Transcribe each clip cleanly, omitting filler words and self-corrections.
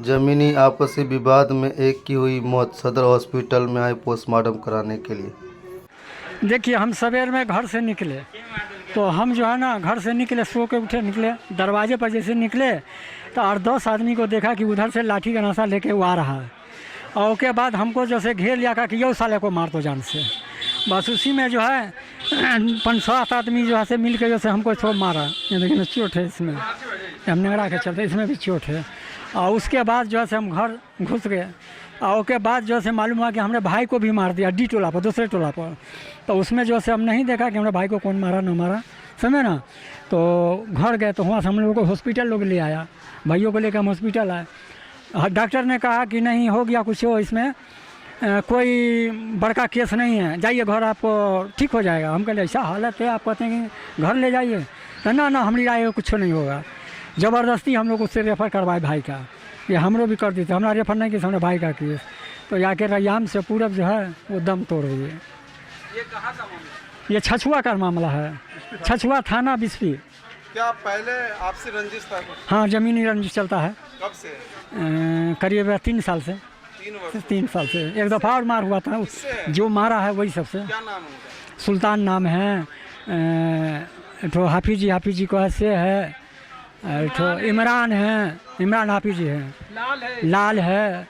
जमीनी आपसी विवाद में एक की हुई मौत, सदर हॉस्पिटल में आए पोस्टमार्टम कराने के लिए। देखिए, हम सवेर में घर से निकले तो हम जो है ना घर से निकले, सो के उठे, निकले दरवाजे पर जैसे निकले तो 8-10 आदमी को देखा कि उधर से लाठी का नशा लेके वो आ रहा है। और उसके बाद हमको जैसे घेर लिया, कहा कि यो साले को मार दो जान से। बस उसी में जो है 5-7 आदमी जो है से मिल के जैसे हमको थोड़ा मारा। ये देखिए चोट है इसमें, हम नेगड़ा के चलते इसमें भी चोट है। और उसके बाद जो है से हम घर घुस गए। और उसके बाद जो है मालूम हुआ कि हमने भाई को भी मार दिया, डी टोला पर, दूसरे टोला पर। तो उसमें जो है हम नहीं देखा कि हमारे भाई को कौन मारा न मारा, समझे ना। तो घर गए तो वहाँ से हम लोगों को हॉस्पिटल लोग ले आया, भाइयों को लेकर हम हॉस्पिटल आए। डॉक्टर ने कहा कि नहीं हो गया कुछ हो, इसमें कोई बड़का केस नहीं है, जाइए घर, आपको ठीक हो जाएगा। हम कहते ऐसा हालत है, आप कहते हैं कि घर ले जाइए। तो ना हमारी राय कुछ नहीं होगा। ज़बरदस्ती हम लोग उससे रेफ़र करवाए भाई का, ये हमरो भी कर देते, हमारा रेफ़र नहीं किया, हमने भाई का केस। तो जाके रैयाम से पूरब जो है वो दम तोड़ रही है। ये कहाँ का मामला? ये छछुआ का मामला है, छछुआ थाना बिस्फी। क्या पहले आपसे रंजिश था? हाँ, ज़मीनी रंजिश चलता है। कब से? करीब 3 साल से। 3 साल से एक दफ़ा और मार हुआ था, जो मारा है वही सबसे। क्या नाम है उनका? सुल्तान नाम है, तो हाफिज जी को ऐसे है, तो इमरान है, इमरान हाफिज है, लाल है,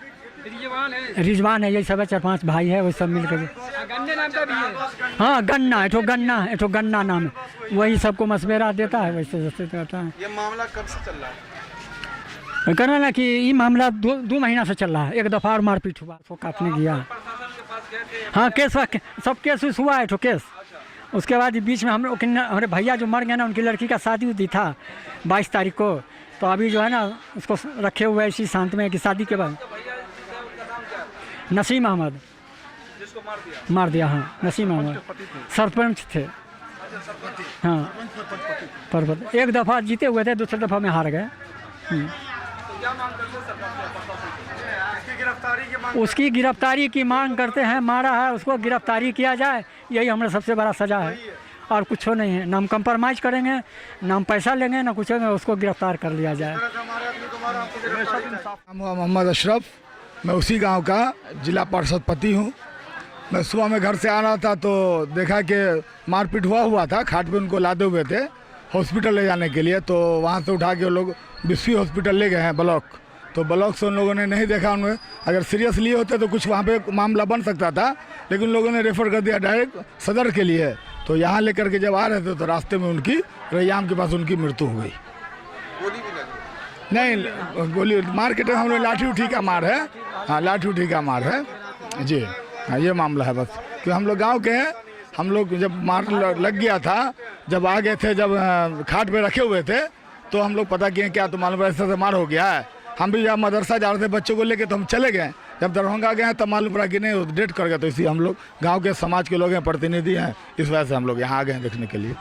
रिजवान है, यही सब है। 4-5 भाई है, वो सब मिल कर। गन्ने नाम का भी है? हाँ, गन्ना, एक गन्ना नाम है, वही सबको मशवरा देता है, वैसे जैसे करता है। ये मामला कब से चल रहा है? कहना ना कि ये मामला 2 महीना से चल रहा है। एक दफ़ा और मारपीट हुआ, उसको काटने गया। हाँ, केस सब केस हुआ है, तो केस। उसके बाद बीच में हमारे भैया जो मर गए ना, उनकी लड़की का शादी उदी था 22 तारीख को। तो अभी जो है ना उसको रखे हुए इसी शांत में कि शादी के बाद नसीम अहमद जिसको मार दिया। हाँ, नसीम अहमद सरपंच थे। हाँ, सरपंच एक दफ़ा जीते हुए थे, दूसरी दफ़ा में हार गए। उसकी गिरफ्तारी की मांग करते हैं। मारा है उसको, गिरफ्तारी किया जाए, यही हमारा सबसे बड़ा सज़ा है। और कुछ नहीं है, ना हम कंप्रोमाइज़ करेंगे, ना हम पैसा लेंगे, ना कुछ, उसको गिरफ्तार कर लिया जाए। मोहम्मद अशरफ, मैं उसी गांव का जिला पार्षद पति हूँ। मैं सुबह में घर से आ रहा था तो देखा कि मारपीट हुआ था, खाट पे उनको लादे हुए थे हॉस्पिटल ले जाने के लिए। तो वहाँ से उठा के वो लोग बिस्फी हॉस्पिटल ले गए हैं ब्लॉक। तो ब्लॉक से उन लोगों ने नहीं देखा, उन्हें अगर सीरियस लिए होते तो कुछ वहाँ पे मामला बन सकता था, लेकिन लोगों ने रेफ़र कर दिया डायरेक्ट सदर के लिए। तो यहाँ लेकर के जब आ रहे थे तो रास्ते में उनकी रैयाम के पास उनकी मृत्यु हो गई। गोली भी लगी? नहीं, गोली मार्केट में हम लोग लाठी उठी का मार है। हाँ, लाठी उठी का मार है जी। हाँ, ये मामला है बस कि हम लोग गांव के हैं। हम लोग जब मार लग गया था, जब आ गए थे, जब खाट पे रखे हुए थे, तो हम लोग पता किए क्या तो मालूम ऐसा से मार हो गया है। हम भी जब मदरसा जा रहे थे बच्चों को लेके, तो हम चले गए। जब दरभंगा गए तब मालूम पड़ा कि नहीं डेट कर गया। तो इसी हम लोग गाँव के समाज के लोग हैं, प्रतिनिधि हैं, इस वजह से हम लोग यहाँ आ गए हैं देखने के लिए।